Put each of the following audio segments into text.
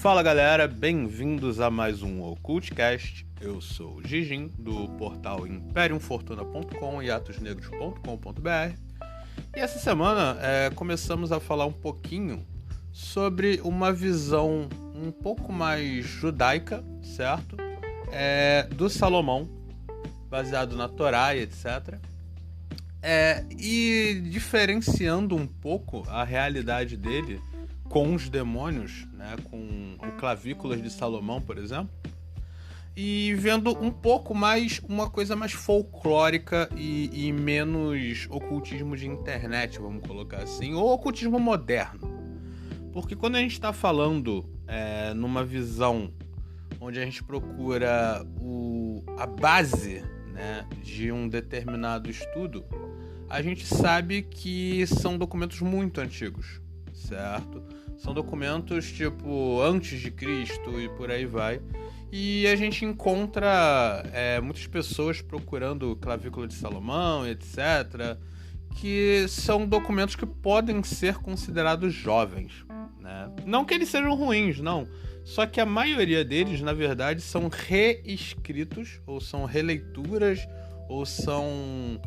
Fala galera, bem-vindos a mais um Occultcast. Eu sou o Gigin, do portal imperiumfortuna.com e atosnegros.com.br. E essa semana começamos a falar um pouquinho sobre uma visão um pouco mais judaica, certo? Do Salomão, baseado na Torá e etc. E diferenciando um pouco a realidade dele com os demônios, né, com o Clavículas de Salomão, por exemplo, e vendo um pouco mais uma coisa mais folclórica e menos ocultismo de internet, vamos colocar assim, ou ocultismo moderno. Porque quando a gente está falando numa visão onde a gente procura a base, né, de um determinado estudo, a gente sabe que são documentos muito antigos, certo? São documentos tipo antes de Cristo e por aí vai. E a gente encontra muitas pessoas procurando Clavícula de Salomão, etc., que são documentos que podem ser considerados jovens, né? Não que eles sejam ruins, não. Só que a maioria deles, na verdade, são reescritos, ou são releituras, ou são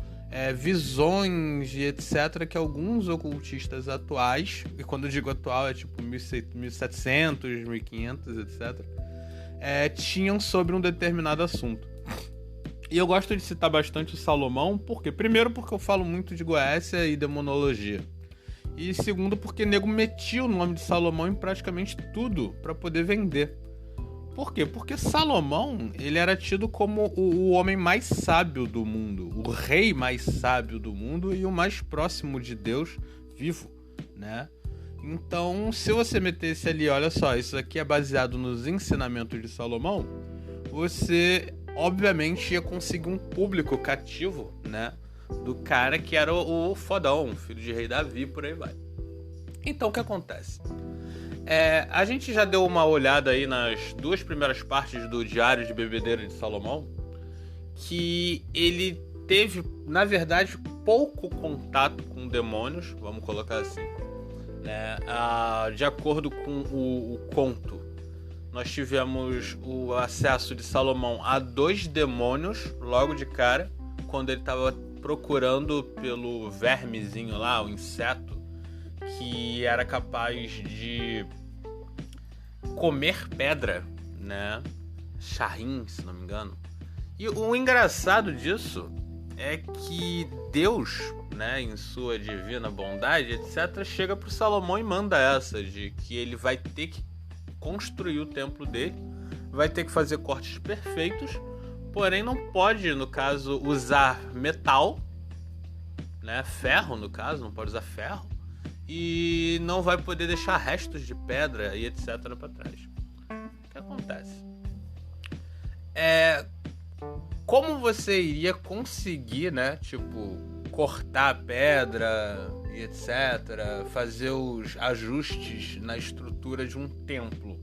visões e etc. que alguns ocultistas atuais, e quando eu digo atual é tipo 1700, 1500, etc., tinham sobre um determinado assunto. E eu gosto de citar bastante o Salomão, porque primeiro porque eu falo muito de Goécia e demonologia, e segundo porque nego metia o nome de Salomão em praticamente tudo para poder vender. Por quê? Porque Salomão, ele era tido como o homem mais sábio do mundo, o rei mais sábio do mundo e o mais próximo de Deus vivo, né? Então, se você metesse ali, olha só, isso aqui é baseado nos ensinamentos de Salomão, você, obviamente, ia conseguir um público cativo, né? Do cara que era o fodão, filho de rei Davi, por aí vai. Então, o que acontece? A gente já deu uma olhada aí nas duas primeiras partes do Diário de Bebedeira de Salomão, que ele teve, na verdade, pouco contato com demônios, vamos colocar assim, né? De acordo com o conto, nós tivemos o acesso de Salomão a 2 demônios logo de cara, quando ele estava procurando pelo vermezinho lá, o inseto, que era capaz de comer pedra, né? Shahim, se não me engano. E o engraçado disso é que Deus, né, em sua divina bondade, etc., chega pro Salomão e manda essa, de que ele vai ter que construir o templo dele, vai ter que fazer cortes perfeitos, porém não pode, no caso, usar metal, né, ferro, no caso, não pode usar ferro, e não vai poder deixar restos de pedra e etc. para trás. O que acontece? Como você iria conseguir, né, tipo, cortar a pedra e etc., fazer os ajustes na estrutura de um templo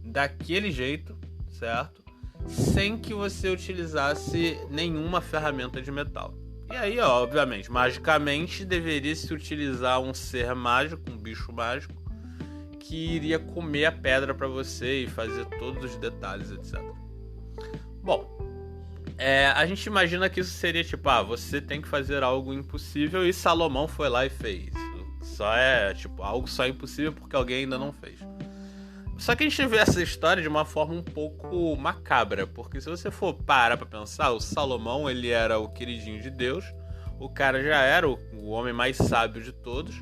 daquele jeito, certo? Sem que você utilizasse nenhuma ferramenta de metal. E aí, obviamente, magicamente deveria se utilizar um ser mágico, um bicho mágico, que iria comer a pedra para você e fazer todos os detalhes, etc. Bom, a gente imagina que isso seria tipo, você tem que fazer algo impossível e Salomão foi lá e fez. Só algo só impossível porque alguém ainda não fez. Só que a gente vê essa história de uma forma um pouco macabra, porque se você for parar pra pensar, o Salomão, ele era o queridinho de Deus, o cara já era o homem mais sábio de todos,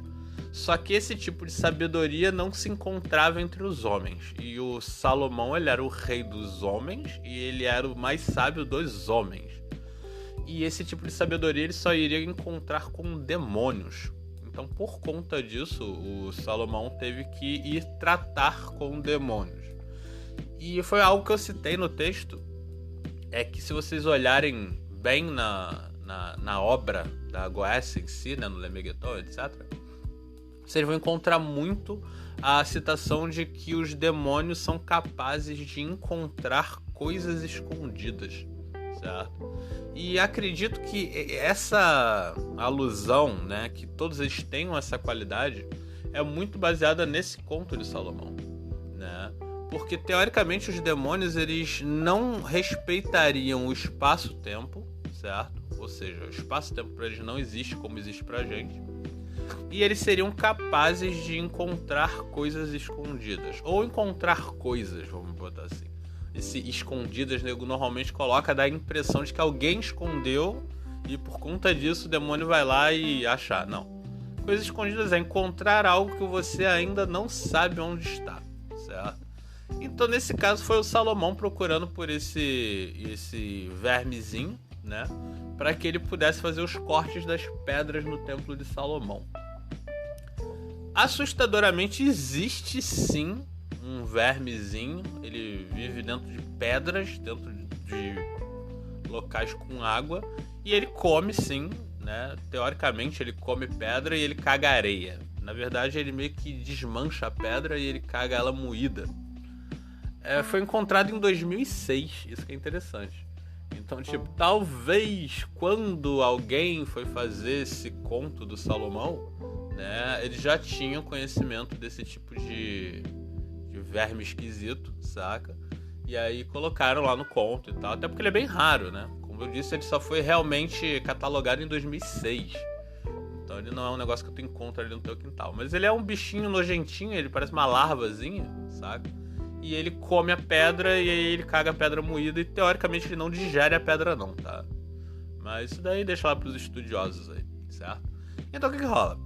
só que esse tipo de sabedoria não se encontrava entre os homens, e o Salomão, ele era o rei dos homens, e ele era o mais sábio dos homens, e esse tipo de sabedoria ele só iria encontrar com demônios. Então, por conta disso, o Salomão teve que ir tratar com demônios. E foi algo que eu citei no texto, é que se vocês olharem bem na obra da Goécia em si, né, no Lemegeton, etc., vocês vão encontrar muito a citação de que os demônios são capazes de encontrar coisas escondidas, certo? E acredito que essa alusão, né, que todos eles tenham essa qualidade, é muito baseada nesse conto de Salomão, né? Porque, teoricamente, os demônios, eles não respeitariam o espaço-tempo, certo? Ou seja, o espaço-tempo para eles não existe como existe pra gente. E eles seriam capazes de encontrar coisas escondidas. Ou encontrar coisas, vamos botar assim. Esse escondidas, nego, normalmente coloca, dá a impressão de que alguém escondeu e por conta disso o demônio vai lá e achar. Não. Coisas escondidas é encontrar algo que você ainda não sabe onde está, certo? Então, nesse caso, foi o Salomão procurando por esse vermezinho, né? Para que ele pudesse fazer os cortes das pedras no Templo de Salomão. Assustadoramente, existe sim um vermezinho. Ele vive dentro de pedras, dentro de locais com água. E ele come sim, né? Teoricamente, ele come pedra e ele caga areia. Na verdade, ele meio que desmancha a pedra e ele caga ela moída. Foi encontrado em 2006, isso que é interessante. Então, tipo, talvez quando alguém foi fazer esse conto do Salomão, né, eles já tinham conhecimento desse tipo de verme esquisito, saca? E aí colocaram lá no conto e tal, até porque ele é bem raro, né? Como eu disse, ele só foi realmente catalogado em 2006. Então ele não é um negócio que tu encontra ali no teu quintal. Mas ele é um bichinho nojentinho, ele parece uma larvazinha, saca? E ele come a pedra e aí ele caga a pedra moída e teoricamente ele não digere a pedra não, tá? Mas isso daí deixa lá pros estudiosos aí, certo? Então o que rola?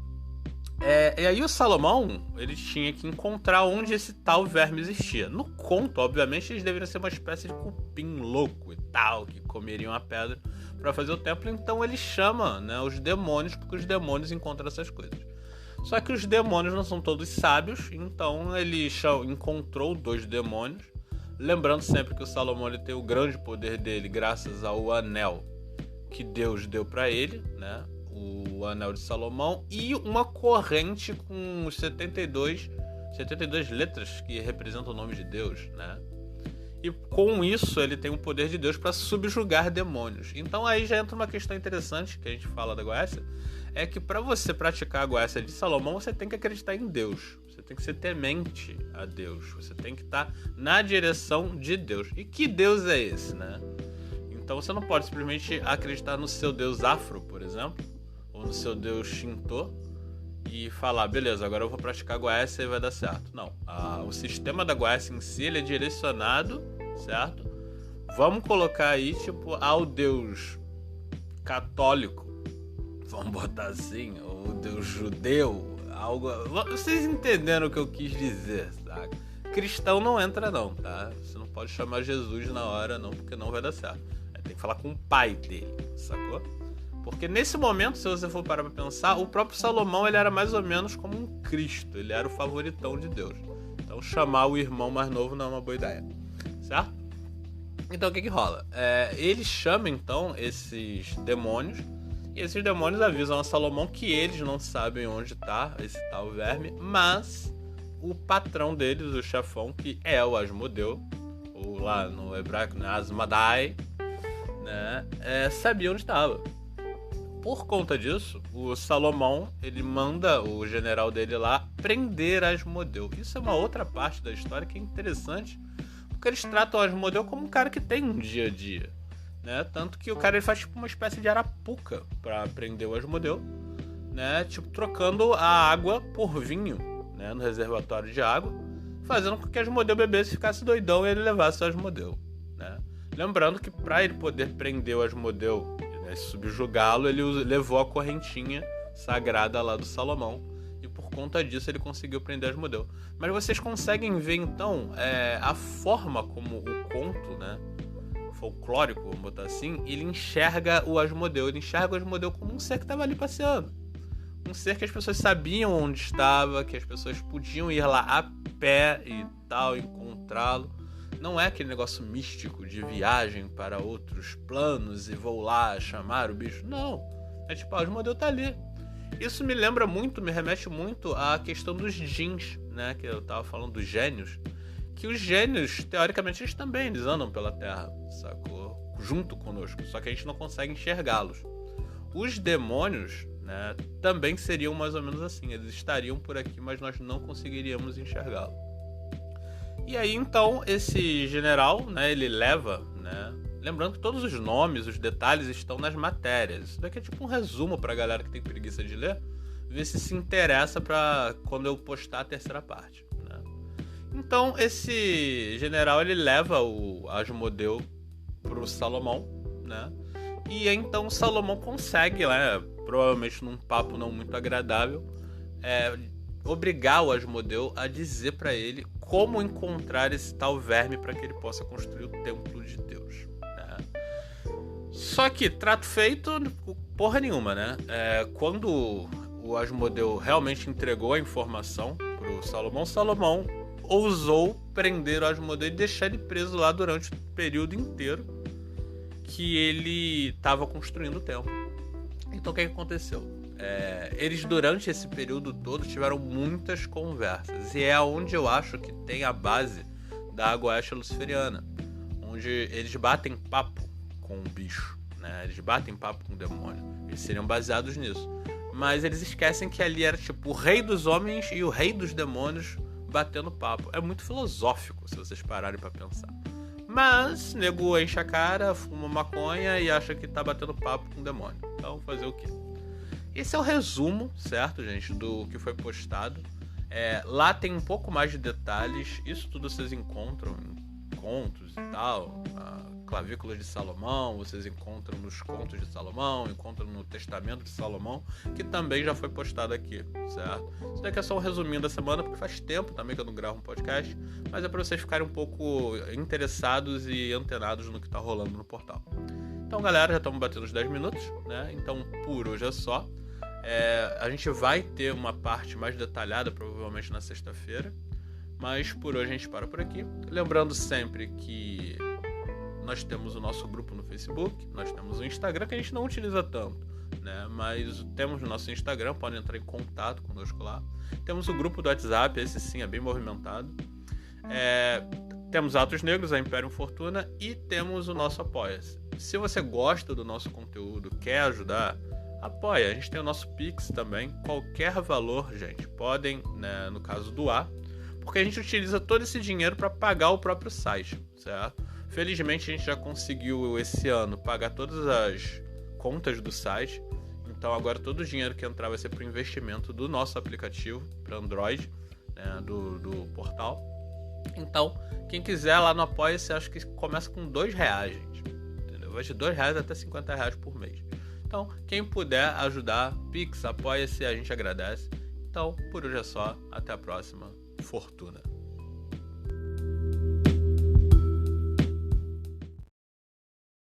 E aí o Salomão, ele tinha que encontrar onde esse tal verme existia. No conto, obviamente, eles deveriam ser uma espécie de cupim louco e tal, que comeriam a pedra para fazer o templo. Então ele chama, né, os demônios, porque os demônios encontram essas coisas. Só que os demônios não são todos sábios, então ele encontrou 2 demônios. Lembrando sempre que o Salomão ele tem o grande poder dele graças ao anel que Deus deu para ele, né? O anel de Salomão e uma corrente com 72 letras que representam o nome de Deus, né? E com isso ele tem o poder de Deus para subjugar demônios. Então aí já entra uma questão interessante que a gente fala da Goécia, é que para você praticar a Goécia de Salomão, você tem que acreditar em Deus. Você tem que ser temente a Deus. Você tem que estar na direção de Deus. E que Deus é esse, né? Então você não pode simplesmente acreditar no seu Deus afro, por exemplo, ou no seu Deus Shinto, e falar, beleza, agora eu vou praticar a Goécia e vai dar certo. Não. O sistema da Goécia em si, ele é direcionado, certo? Vamos colocar aí, tipo, ao Deus católico, vamos botar assim, ou Deus judeu, algo... Vocês entenderam o que eu quis dizer, tá? Cristão não entra não, tá? Você não pode chamar Jesus na hora não, porque não vai dar certo. Tem que falar com o pai dele, sacou? Porque nesse momento, se você for parar pra pensar, o próprio Salomão ele era mais ou menos como um Cristo, ele era o favoritão de Deus. Então chamar o irmão mais novo não é uma boa ideia, certo? Então o que rola? Ele chama então esses demônios, e esses demônios avisam a Salomão que eles não sabem onde está esse tal verme, mas o patrão deles, o chefão, que é o Asmodeu, ou lá no hebraico, né, Asmadai, né, sabia onde estava. Por conta disso, o Salomão ele manda o general dele lá prender Asmodeu. Isso é uma outra parte da história que é interessante, porque eles tratam Asmodeu como um cara que tem um dia a dia, né? Tanto que o cara ele faz tipo uma espécie de arapuca para prender o Asmodeu, né? Tipo trocando a água por vinho, né? No reservatório de água, fazendo com que Asmodeu bebesse, ficasse doidão e ele levasse o Asmodeu, né? Lembrando que para ele poder prender o Asmodeu, né, subjugá-lo, ele levou a correntinha sagrada lá do Salomão e por conta disso ele conseguiu prender Asmodeu. Mas vocês conseguem ver então a forma como o conto, né, folclórico, vamos botar assim, ele enxerga o Asmodeu. Ele enxerga o Asmodeu como um ser que estava ali passeando. Um ser que as pessoas sabiam onde estava, que as pessoas podiam ir lá a pé e tal, encontrá-lo. Não é aquele negócio místico de viagem para outros planos e vou lá chamar o bicho. Não. É tipo, o Asmodeu tá ali. Isso me lembra muito, me remete muito à questão dos djinns, né? Que eu tava falando dos gênios. Que os gênios, teoricamente, eles andam pela Terra, sacou? Junto conosco. Só que a gente não consegue enxergá-los. Os demônios, né, também seriam mais ou menos assim. Eles estariam por aqui, mas nós não conseguiríamos enxergá-los. E aí, então, esse general, né, ele leva, né, lembrando que todos os nomes, os detalhes estão nas matérias. Isso daqui é tipo um resumo pra galera que tem preguiça de ler, ver se interessa pra quando eu postar a terceira parte, né? Então, esse general, ele leva o Asmodeu pro Salomão, né? E então Salomão consegue, né, provavelmente num papo não muito agradável, obrigar o Asmodeu a dizer pra ele como encontrar esse tal verme para que ele possa construir o templo de Deus, né? Só que, trato feito, porra nenhuma, né? Quando o Asmodeu realmente entregou a informação pro Salomão, Salomão ousou prender o Asmodeu e deixar ele preso lá durante o período inteiro que ele estava construindo o templo. Então o que aconteceu? Eles durante esse período todo tiveram muitas conversas, e é onde eu acho que tem a base da Aguaesha Luciferiana, onde eles batem papo com o bicho, né? Eles batem papo com o demônio, eles seriam baseados nisso, mas eles esquecem que ali era tipo o rei dos homens e o rei dos demônios batendo papo. É muito filosófico se vocês pararem pra pensar, mas nego enche a cara, fuma maconha e acha que tá batendo papo com o demônio. Então fazer o quê? Esse é o resumo, certo, gente, do que foi postado. Lá tem um pouco mais de detalhes. Isso tudo vocês encontram em contos e tal. Clavículas de Salomão, vocês encontram nos contos de Salomão, encontram no Testamento de Salomão, que também já foi postado aqui, certo? Isso daqui é só um resuminho da semana, porque faz tempo também que eu não gravo um podcast, mas é para vocês ficarem um pouco interessados e antenados no que tá rolando no portal. Então, galera, já estamos batendo os 10 minutos, né? Então, por hoje é só. A gente vai ter uma parte mais detalhada, provavelmente na sexta-feira, mas por hoje a gente para por aqui. Lembrando sempre que nós temos o nosso grupo no Facebook, nós temos o Instagram, que a gente não utiliza tanto, né? Mas temos o nosso Instagram, podem entrar em contato conosco lá. Temos o grupo do WhatsApp, esse sim é bem movimentado. Temos Atos Negros, a Imperium Fortuna, e temos o nosso Apoia-se. Se você gosta do nosso conteúdo, quer ajudar, apoia. A gente tem o nosso Pix também. Qualquer valor, gente, podem, né, no caso, doar, porque a gente utiliza todo esse dinheiro para pagar o próprio site, certo? Felizmente, a gente já conseguiu esse ano pagar todas as contas do site. Então, agora todo o dinheiro que entrar vai ser para o investimento do nosso aplicativo para Android, né, do portal. Então, quem quiser lá no Apoia-se, acho que começa com R$2, gente. Entendeu? Vai de R$2 até R$50 por mês. Então, quem puder ajudar, Pix, Apoia-se, a gente agradece. Então, por hoje é só. Até a próxima. Fortuna.